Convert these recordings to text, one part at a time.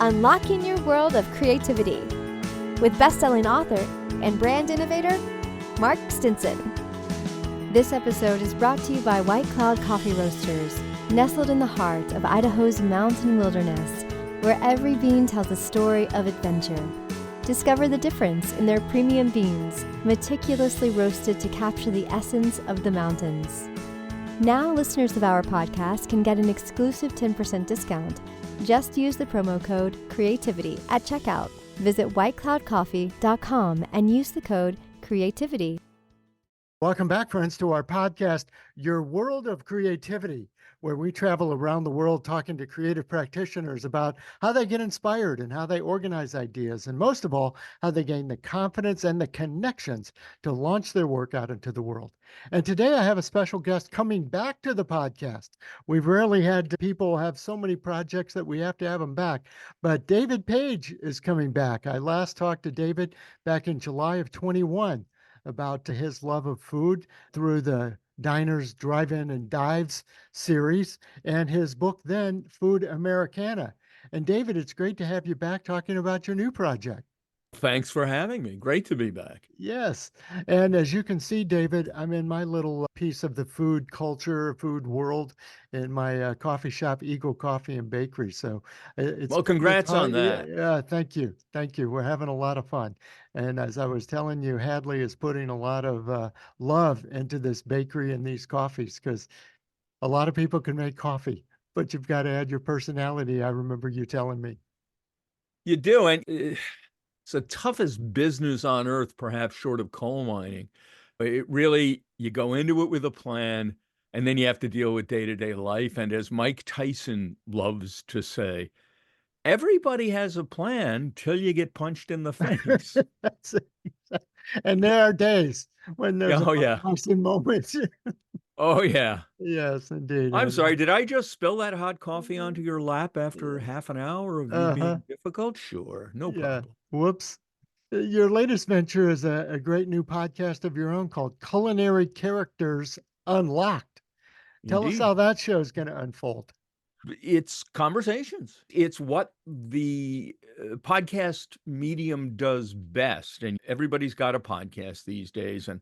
Unlocking Your World of Creativity with best-selling author and brand innovator, Mark Stinson. This episode is brought to you by White Cloud Coffee Roasters, nestled in the heart of Idaho's mountain wilderness, where every bean tells a story of adventure. Discover the difference in their premium beans, meticulously roasted to capture the essence of the mountains. Now, listeners of our podcast can get an exclusive 10% discount. Just use the promo code CREATIVITY at checkout. Visit whitecloudcoffee.com and use the code CREATIVITY. Welcome back, friends, to our podcast, Your World of Creativity, where we travel around the world talking to creative practitioners about how they get inspired and how they organize ideas, and most of all, how they gain the confidence and the connections to launch their work out into the world. And today I have a special guest coming back to the podcast. We've rarely had people have so many projects that we have to have them back, but David Page is coming back. I last talked to David back in July of 21 about his love of food through the Diners, Drive-In, and Dives series, and his book then, Food Americana. And David, it's great to have you back talking about your new project. Thanks for having me. Great to be back. Yes. And as you can see, David, I'm in my little piece of the food culture, food world in my coffee shop, Eagle Coffee and Bakery. So well, congrats on that. Yeah, thank you. Thank you. We're having a lot of fun. And as I was telling you, Hadley is putting a lot of love into this bakery and these coffees, because a lot of people can make coffee, but you've got to add your personality. I remember you telling me. You do. And it's the toughest business on earth, perhaps short of coal mining. It really, you go into it with a plan, and then you have to deal with day-to-day life. And as Mike Tyson loves to say, everybody has a plan till you get punched in the face. That's it. And there are days when there's a moment. Oh, yeah. Yes, indeed. I'm sorry. Did I just spill that hot coffee onto your lap after half an hour of you being difficult? Sure. No problem. Whoops. Your latest venture is a great new podcast of your own called Culinary Characters Unlocked. Tell us how that show is going to unfold. It's conversations. It's what the podcast medium does best. And everybody's got a podcast these days. And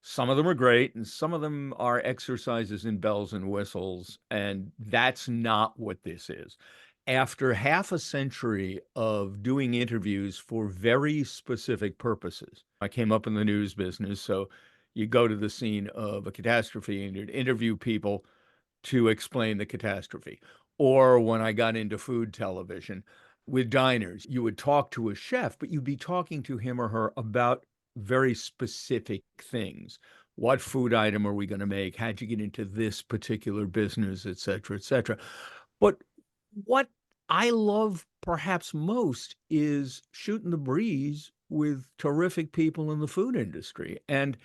some of them are great, and some of them are exercises in bells and whistles, and that's not what this is. After half a century of doing interviews for very specific purposes, I came up in the news business, so you go to the scene of a catastrophe and you'd interview people to explain the catastrophe. Or when I got into food television with diners, you would talk to a chef, but you'd be talking to him or her about very specific things. What food item are we going to make? How'd you get into this particular business, et cetera, et cetera. But what I love perhaps most is shooting the breeze with terrific people in the food industry. And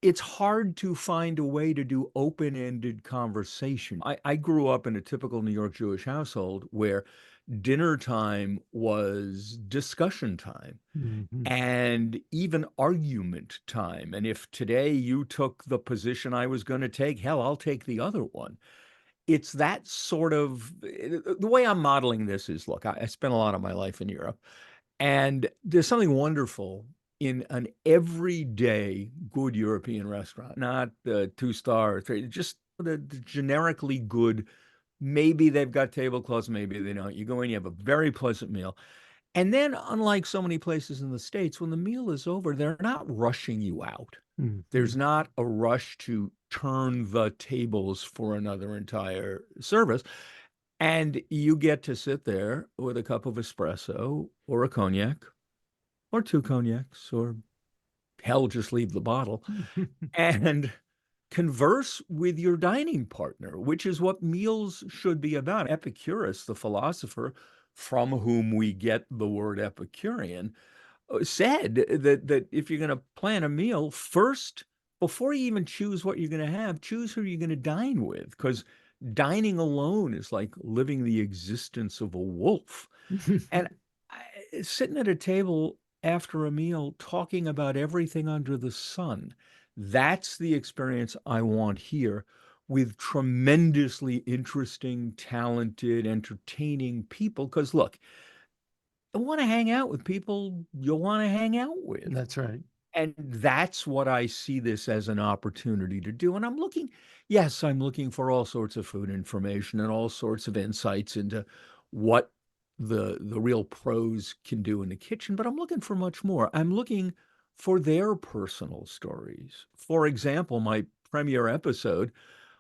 it's hard to find a way to do open-ended conversation. I grew up in a typical New York Jewish household where dinner time was discussion time and even argument time. And if today you took the position I was going to take, hell, I'll take the other one. It's that sort of, the way I'm modeling this is, look, I spent a lot of my life in Europe, and there's something wonderful in an everyday good European restaurant, not the 2-star or 3, just the generically good. Maybe they've got tablecloths, maybe they don't. You go in, you have a very pleasant meal. And then, unlike so many places in the States, when the meal is over, they're not rushing you out. There's not a rush to turn the tables for another entire service. And you get to sit there with a cup of espresso or a cognac or 2 cognacs, or hell, just leave the bottle and converse with your dining partner, which is what meals should be about. Epicurus, the philosopher from whom we get the word Epicurean, said that if you're going to plan a meal, first, before you even choose what you're going to have, choose who you're going to dine with, because dining alone is like living the existence of a wolf. And sitting at a table after a meal, talking about everything under the sun, that's the experience I want here, with tremendously interesting, talented, entertaining people. Because look, I want to hang out with people you want to hang out with. That's right. And that's what I see this as an opportunity to do. And yes, I'm looking for all sorts of food information and all sorts of insights into what the real pros can do in the kitchen, but I'm looking for much more. I'm looking for their personal stories. For example, my premiere episode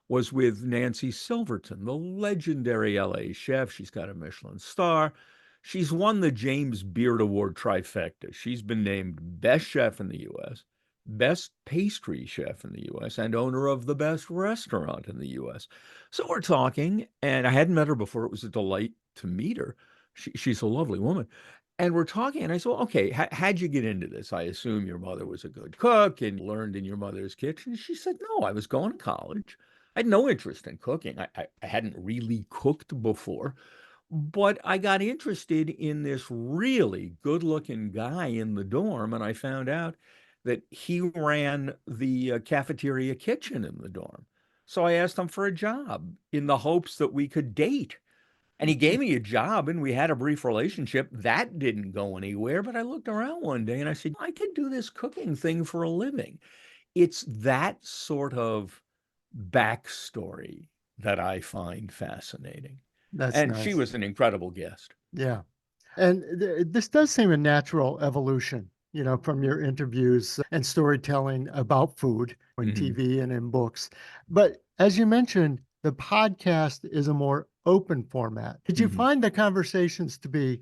was with Nancy Silverton, the legendary LA chef. She's got a Michelin star. She's won the James Beard Award trifecta. She's been named Best Chef in the US, Best Pastry Chef in the US, and owner of the best restaurant in the US. So we're talking, and I hadn't met her before. It was a delight to meet her. She's a lovely woman. And we're talking, and I said, well, okay, how'd you get into this? I assume your mother was a good cook and learned in your mother's kitchen. She said, no, I was going to college. I had no interest in cooking. I hadn't really cooked before, but I got interested in this really good-looking guy in the dorm, and I found out that he ran the cafeteria kitchen in the dorm. So I asked him for a job in the hopes that we could date. And he gave me a job and we had a brief relationship. That didn't go anywhere, but I looked around one day and I said, I could do this cooking thing for a living. It's that sort of backstory that I find fascinating. That's And she nice. was an incredible guest. Yeah. And this does seem a natural evolution, from your interviews and storytelling about food in Mhm. TV and in books. But as you mentioned, the podcast is a more open format. Did you Mhm. find the conversations to be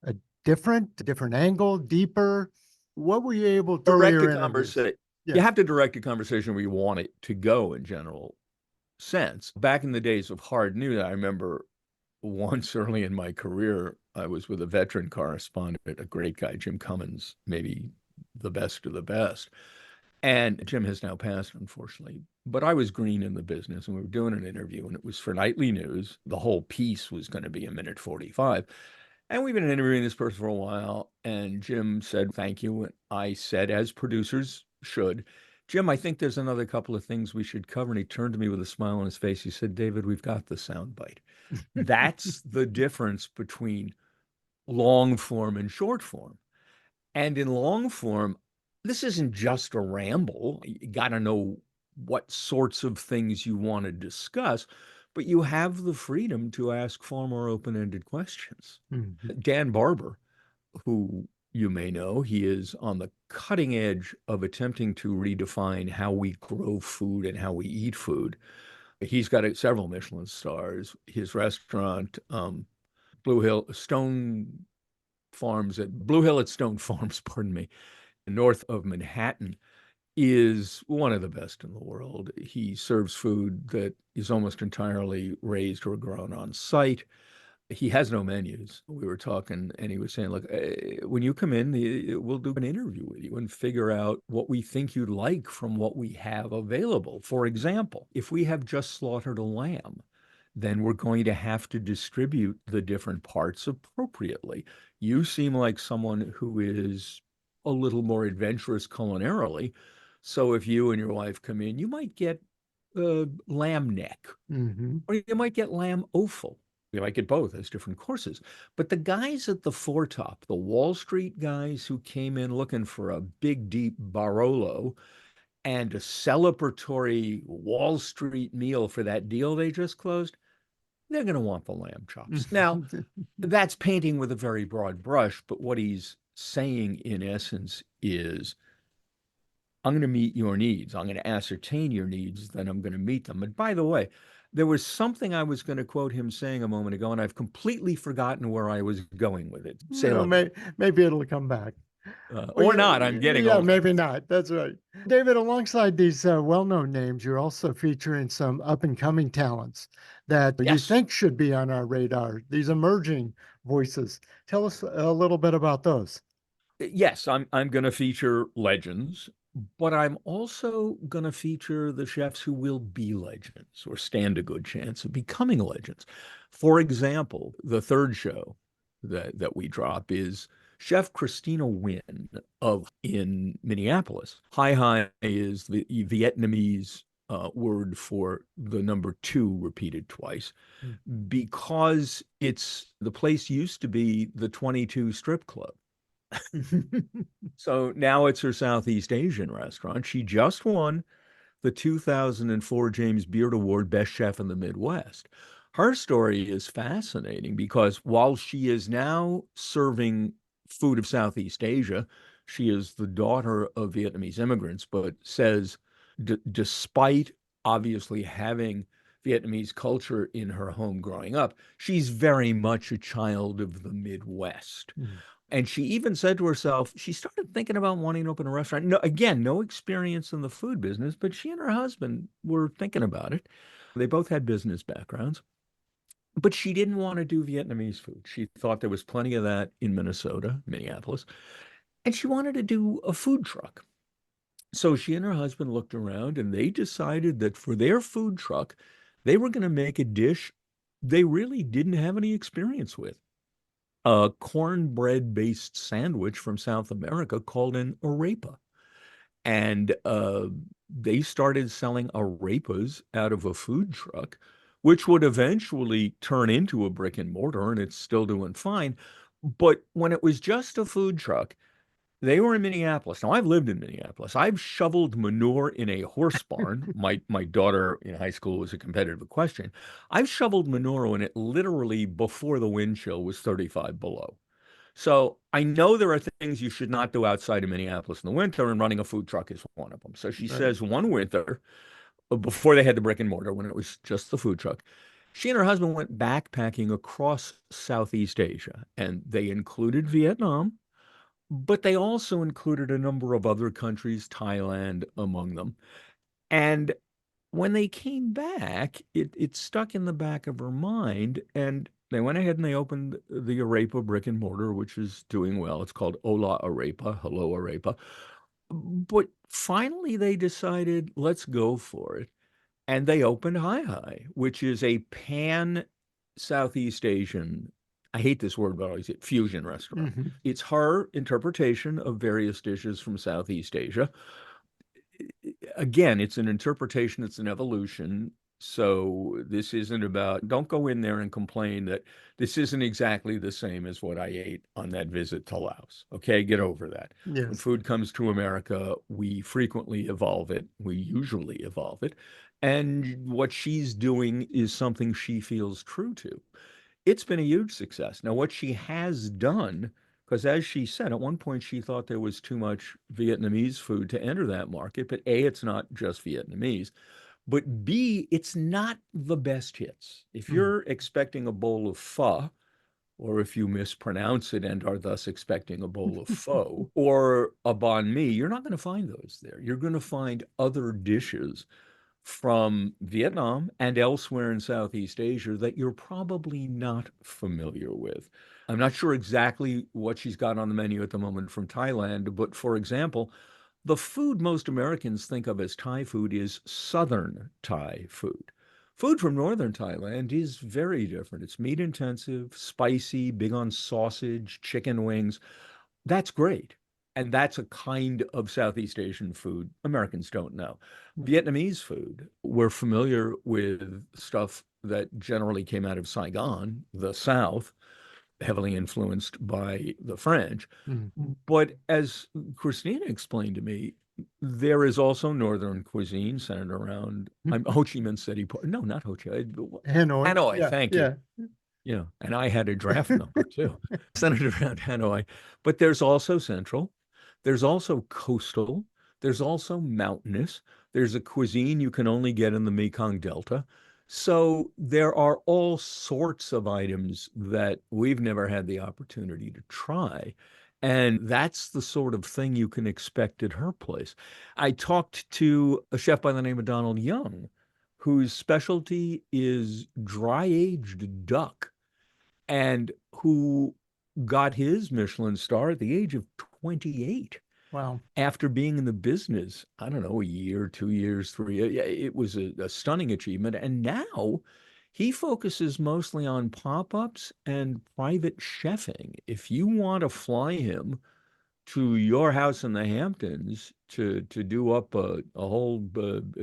a different angle, deeper? What were you able to Direct a earlier interviews? conversation. You Yeah. have to direct a conversation where you want it to go in general sense. Back in the days of hard news, I remember once early in my career, I was with a veteran correspondent, a great guy, Jim Cummins, maybe the best of the best. And Jim has now passed, unfortunately. But I was green in the business and we were doing an interview and it was for nightly news. The whole piece was going to be a minute 45. And we've been interviewing this person for a while. And Jim said, thank you. And I said, as producers should, Jim, I think there's another couple of things we should cover. And he turned to me with a smile on his face. He said, David, we've got the soundbite. That's the difference between long form and short form. And in long form, this isn't just a ramble. You got to know what sorts of things you want to discuss, but you have the freedom to ask far more open-ended questions. Mhm. Dan Barber, who you may know, he is on the cutting edge of attempting to redefine how we grow food and how we eat food. He's got several Michelin stars. His restaurant, Blue Hill Stone Farms at Blue Hill at Stone Farms, pardon me, north of Manhattan, is one of the best in the world. He serves food that is almost entirely raised or grown on site. He has no menus. We were talking, and he was saying, look, when you come in, we'll do an interview with you and figure out what we think you'd like from what we have available. For example, if we have just slaughtered a lamb, then we're going to have to distribute the different parts appropriately. You seem like someone who is a little more adventurous culinarily. So if you and your wife come in, you might get lamb neck, Mhm. or you might get lamb offal. You might get both as different courses. But the guys at the foretop, the Wall Street guys who came in looking for a big, deep Barolo and a celebratory Wall Street meal for that deal they just closed, they're going to want the lamb chops. Now, that's painting with a very broad brush, but what he's saying in essence is, I'm going to meet your needs. I'm going to ascertain your needs, then I'm going to meet them. And by the way, there was something I was going to quote him saying a moment ago, and I've completely forgotten where I was going with it. Say it Well, again. maybe it'll come back. Well, Or not. I'm getting yeah, older. maybe not. That's right. David, alongside these well-known names, you're also featuring some up-and-coming talents that you Yes. think should be on our radar, these emerging voices. Tell us a little bit about those. Yes, I'm going to feature legends, but I'm also going to feature the chefs who will be legends or stand a good chance of becoming legends. For example, the third show that we drop is Chef Christina Nguyen of in Minneapolis. Hai Hai is the Vietnamese word for the number two repeated twice, Mm. because the place used to be the 22 strip club. So now it's her Southeast Asian restaurant. She just won the 2004 James Beard Award, Best Chef in the Midwest. Her story is fascinating because while she is now serving food of Southeast Asia, she is the daughter of Vietnamese immigrants, but says, despite obviously having Vietnamese culture in her home growing up, she's very much a child of the Midwest. Mm. And she even said to herself, she started thinking about wanting to open a restaurant. No, again, no experience in the food business, but she and her husband were thinking about it. They both had business backgrounds, but she didn't want to do Vietnamese food. She thought there was plenty of that in Minnesota, Minneapolis, and she wanted to do a food truck. So she and her husband looked around and they decided that for their food truck, they were going to make a dish they really didn't have any experience with, a cornbread-based sandwich from South America called an arepa. And they started selling arepas out of a food truck, which would eventually turn into a brick and mortar, and it's still doing fine. But when it was just a food truck, they were in Minneapolis. Now, I've lived in Minneapolis. I've shoveled manure in a horse barn. My daughter in high school was a competitive equestrian. I've shoveled manure in it literally before the wind chill was 35 below. So I know there are things you should not do outside of Minneapolis in the winter, and running a food truck is one of them. So she Right. says one winter, before they had the brick and mortar, when it was just the food truck, she and her husband went backpacking across Southeast Asia, and they included Vietnam, but they also included a number of other countries, Thailand among them. And when they came back, it stuck in the back of her mind, and they went ahead and they opened the Arepa brick and mortar, which is doing well. It's called Hola Arepa, Hello Arepa. But finally, they decided, let's go for it. And they opened Hi Hi, which is a pan Southeast Asian, I hate this word, but I always say fusion restaurant. Mhm. It's her interpretation of various dishes from Southeast Asia. Again, it's an interpretation, it's an evolution. So this isn't about, don't go in there and complain that this isn't exactly the same as what I ate on that visit to Laos. Okay, get over that. When Yes. food comes to America, we frequently evolve it. We usually evolve it. And what she's doing is something she feels true to. It's been a huge success. Now, what she has done, because as she said, at one point she thought there was too much Vietnamese food to enter that market, but A, it's not just Vietnamese, but B, it's not the best hits. If Mm. you're expecting a bowl of pho, or if you mispronounce it and are thus expecting a bowl of pho or a banh mi, you're not going to find those there. You're going to find other dishes from Vietnam and elsewhere in Southeast Asia that you're probably not familiar with. I'm not sure exactly what she's got on the menu at the moment from Thailand, but for example, the food most Americans think of as Thai food is Southern Thai food. Food from Northern Thailand is very different. It's meat intensive, spicy, big on sausage, chicken wings. That's great. And that's a kind of Southeast Asian food Americans don't know. Vietnamese food, we're familiar with stuff that generally came out of Saigon, the South, heavily influenced by the French. Mhm. But as Christina explained to me, there is also Northern cuisine centered around Ho Chi Minh City. No, not Ho Chi Minh. Hanoi. Hanoi, Yeah. thank you. Yeah. Yeah, and I had a draft number too, centered around Hanoi. But there's also central, there's also coastal, there's also mountainous, there's a cuisine you can only get in the Mekong Delta. So there are all sorts of items that we've never had the opportunity to try. And that's the sort of thing you can expect at her place. I talked to a chef by the name of Donald Young, whose specialty is dry aged duck and who got his Michelin star at the age of 28 Wow. after being in the business, I don't know, a year, 2 years, 3 years. Yeah, it was a stunning achievement. And now he focuses mostly on pop-ups and private chefing. If you want to fly him to your house in the Hamptons to do up a whole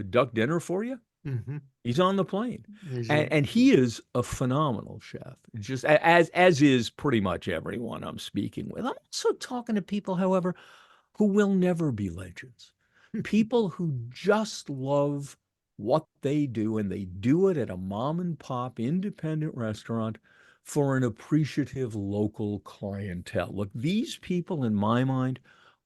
duck dinner for you. Mm-hmm. He's on the plane. He's And he is a phenomenal chef, just as is pretty much everyone I'm speaking with. I'm also talking to people, however, who will never be legends. People who just love what they do, and they do it at a mom and pop independent restaurant for an appreciative local clientele. Look, these people, in my mind,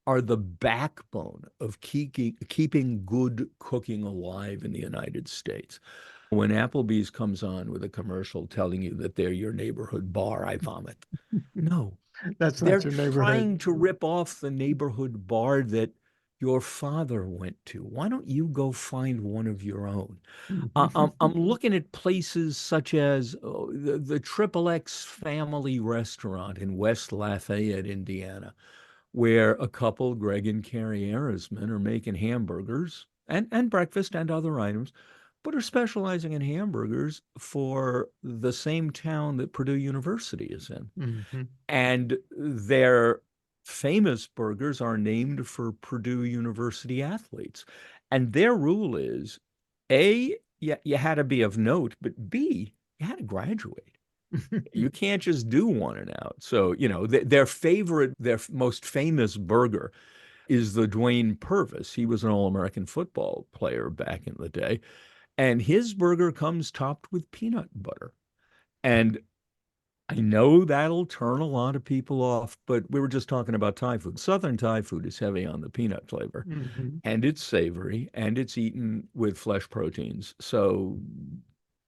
are the backbone of keeping good cooking alive in the United States. When Applebee's comes on with a commercial telling you that they're your neighborhood bar, I vomit. No, That's they're not your neighborhood. trying to rip off the neighborhood bar that your father went to. Why don't you go find one of your own? I'm looking at places such as the Triple X Family Restaurant in West Lafayette, Indiana, where a couple, Greg and Carrie Arisman, are making hamburgers and breakfast and other items, but are specializing in hamburgers for the same town that Purdue University is in. Mm-hmm. And their famous burgers are named for Purdue University athletes. And their rule is A, you had to be of note, but B, you had to graduate. You can't just do one and out. So, their most famous burger is the Dwayne Purvis. He was an All-American football player back in the day. And his burger comes topped with peanut butter. And I know that'll turn a lot of people off, but we were just talking about Thai food. Southern Thai food is heavy on the peanut flavor, Mm-hmm. and it's savory, and it's eaten with flesh proteins. So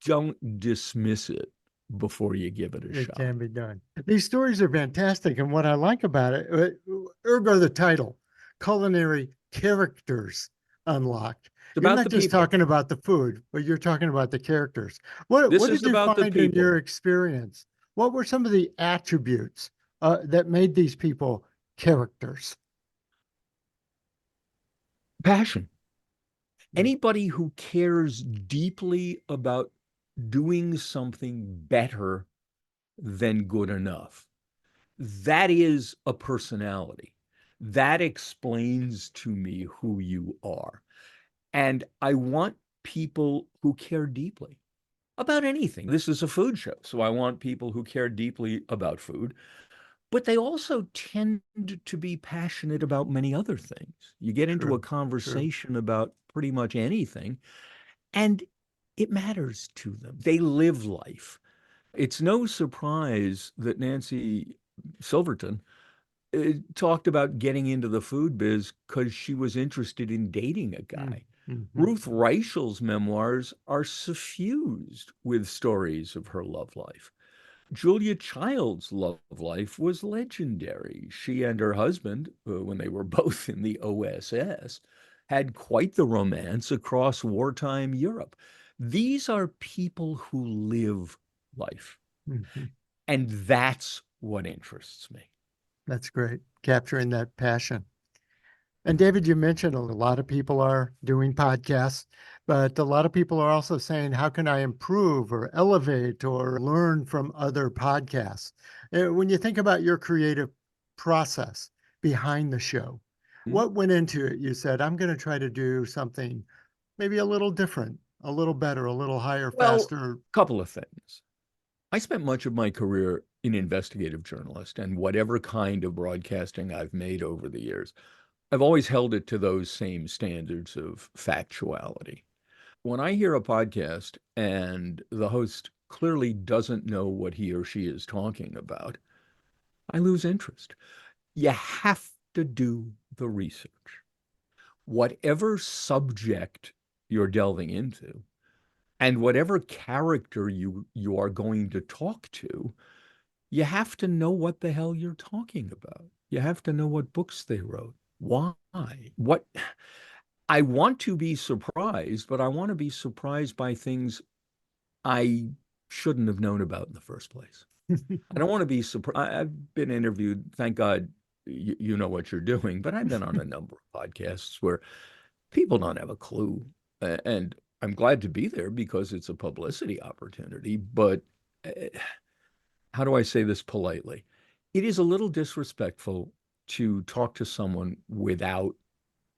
don't dismiss it before you give it a It shot. can be done. These stories are fantastic. And what I like about it, ergo the title, Culinary Characters Unlocked. It's You're about not the just people. talking about the food, but you're talking about the characters. What This did is you about the find in your people. experience? What were some of the attributes that made these people characters? Passion. Anybody who cares deeply about doing something better than good enough, that is a personality. That explains to me who you are. And I want people who care deeply about anything. This is a food show, so I want people who care deeply about food, but they also tend to be passionate about many other things. You get into a True, true. conversation about pretty much anything, and it matters to them. They live life. It's no surprise that Nancy Silverton talked about getting into the food biz because she was interested in dating a guy. Mm-hmm. Ruth Reichel's memoirs are suffused with stories of her love life. Julia Child's love life was legendary. She and her husband, when they were both in the OSS, had quite the romance across wartime Europe. These are people who live life, Mm-hmm. and that's what interests me. That's great, capturing that passion. And David, you mentioned a lot of people are doing podcasts, but a lot of people are also saying, how can I improve or elevate or learn from other podcasts? When you think about your creative process behind the show, Hmm? what went into it? You said, I'm going to try to do something maybe a little different, a little better, a little higher, Well, faster. a couple of things. I spent much of my career in investigative journalist, and whatever kind of broadcasting I've made over the years, I've always held it to those same standards of factuality. When I hear a podcast and the host clearly doesn't know what he or she is talking about, I lose interest. You have to do the research. Whatever subject you're delving into, and whatever character you are going to talk to, you have to know what the hell you're talking about. You have to know what books they wrote. Why? What I want to be surprised, but I want to be surprised by things I shouldn't have known about in the first place. I don't want to be surprised. I've been interviewed, thank God you know what you're doing, but I've been on a number of podcasts where people don't have a clue. And I'm glad to be there because it's a publicity opportunity. But how do I say this politely? It is a little disrespectful to talk to someone without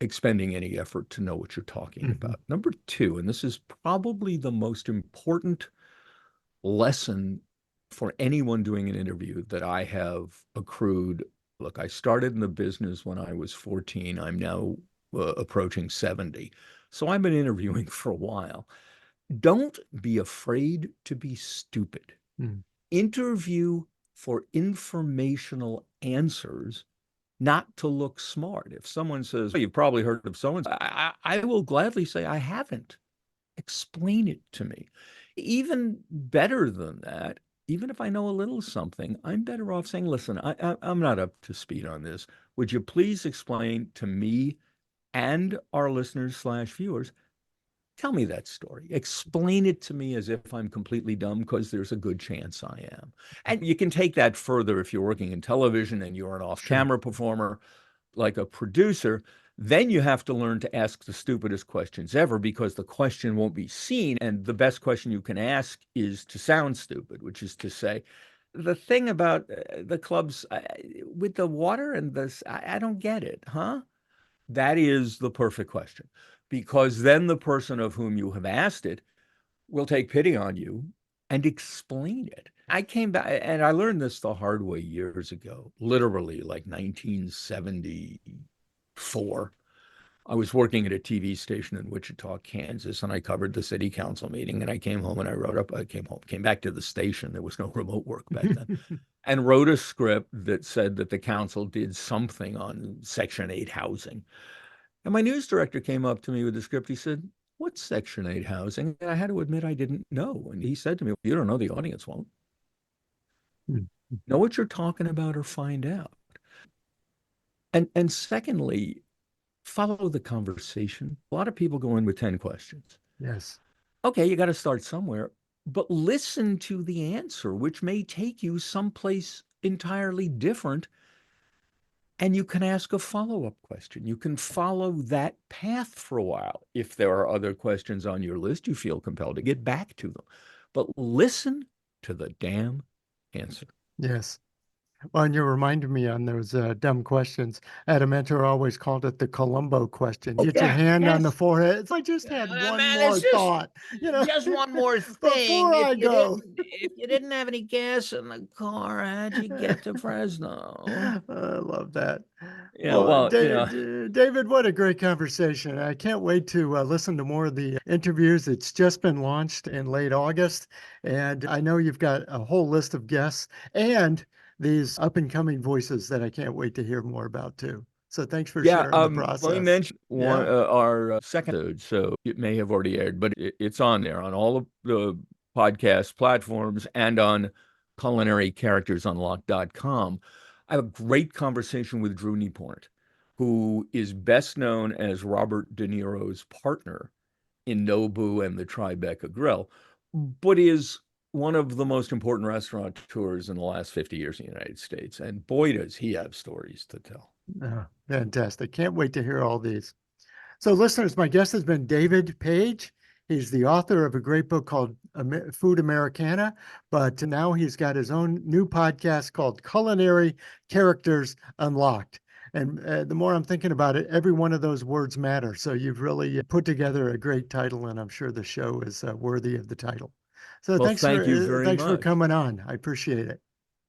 expending any effort to know what you're talking about. Number two, and this is probably the most important lesson for anyone doing an interview that I have accrued. Look, I started in the business when I was 14. I'm now approaching 70. So I've been interviewing for a while. Don't be afraid to be stupid. Interview for informational answers, not to look smart. If someone says, oh, you've probably heard of someone, I will gladly say, I haven't. Explain it to me. Even better than that, even if I know a little something, I'm better off saying, listen, I'm not up to speed on this. Would you please explain to me and our listeners/viewers, tell me that story. Explain it to me as if I'm completely dumb, because there's a good chance I am. And you can take that further if you're working in television and you're an off-camera performer, like a producer. Then you have to learn to ask the stupidest questions ever, because the question won't be seen. And the best question you can ask is to sound stupid, which is to say, the thing about the clubs with the water and this, I don't get it, huh? That is the perfect question, because then the person of whom you have asked it will take pity on you and explain it. I came back and I learned this the hard way years ago, literally like 1974. I was working at a TV station in Wichita, Kansas, and I covered the city council meeting. And I came home and I wrote up, came back to the station. There was no remote work back then. And wrote a script that said that the council did something on Section 8 housing. And my news director came up to me with the script. He said, what's Section 8 housing? And I had to admit I didn't know. And he said to me, you don't know, the audience won't. Know what you're talking about or find out. And secondly, follow the conversation. A lot of people go in with 10 questions. Yes. Okay, you got to start somewhere, but listen to the answer, which may take you someplace entirely different. And you can ask a follow-up question. You can follow that path for a while. If there are other questions on your list, you feel compelled to get back to them. But listen to the damn answer. Yes. Well, and you reminded me on those dumb questions. I had a mentor who always called it the Columbo question. Get your hand on the forehead. I just had one more thought, just one more thing. before I go. If you didn't have any gas in the car, how'd you get to Fresno? I love that. Yeah, well, David, what a great conversation. I can't wait to listen to more of the interviews. It's just been launched in late August, and I know you've got a whole list of guests and these up and coming voices that I can't wait to hear more about too. So thanks for sharing the process. Let me mention our second episode. So it may have already aired, but it's on there on all of the podcast platforms and on culinary-characters-unlocked.com. I have a great conversation with Drew Nieporent, who is best known as Robert De Niro's partner in Nobu and the Tribeca Grill, but is one of the most important restaurateurs in the last 50 years in the United States. And boy, does he have stories to tell. Oh, fantastic. Can't wait to hear all these. So listeners, my guest has been David Page. He's the author of a great book called Food Americana, but now he's got his own new podcast called Culinary Characters Unlocked. And the more I'm thinking about it, every one of those words matter. So you've really put together a great title, and I'm sure the show is worthy of the title. So thanks for coming on. I appreciate it.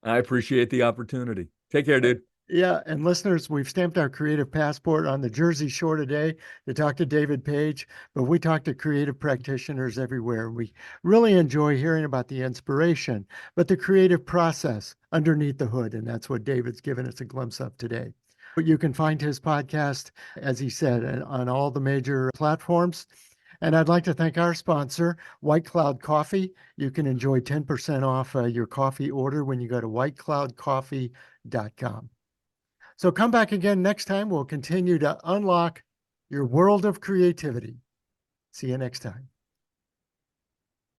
I appreciate the opportunity. Take care, dude. Yeah, and listeners, we've stamped our creative passport on the Jersey Shore today to talk to David Page, but we talk to creative practitioners everywhere. We really enjoy hearing about the inspiration, but the creative process underneath the hood, and that's what David's given us a glimpse of today. But you can find his podcast, as he said, on all the major platforms. And I'd like to thank our sponsor, White Cloud Coffee. You can enjoy 10% off your coffee order when you go to whitecloudcoffee.com. So come back again next time. We'll continue to unlock your world of creativity. See you next time.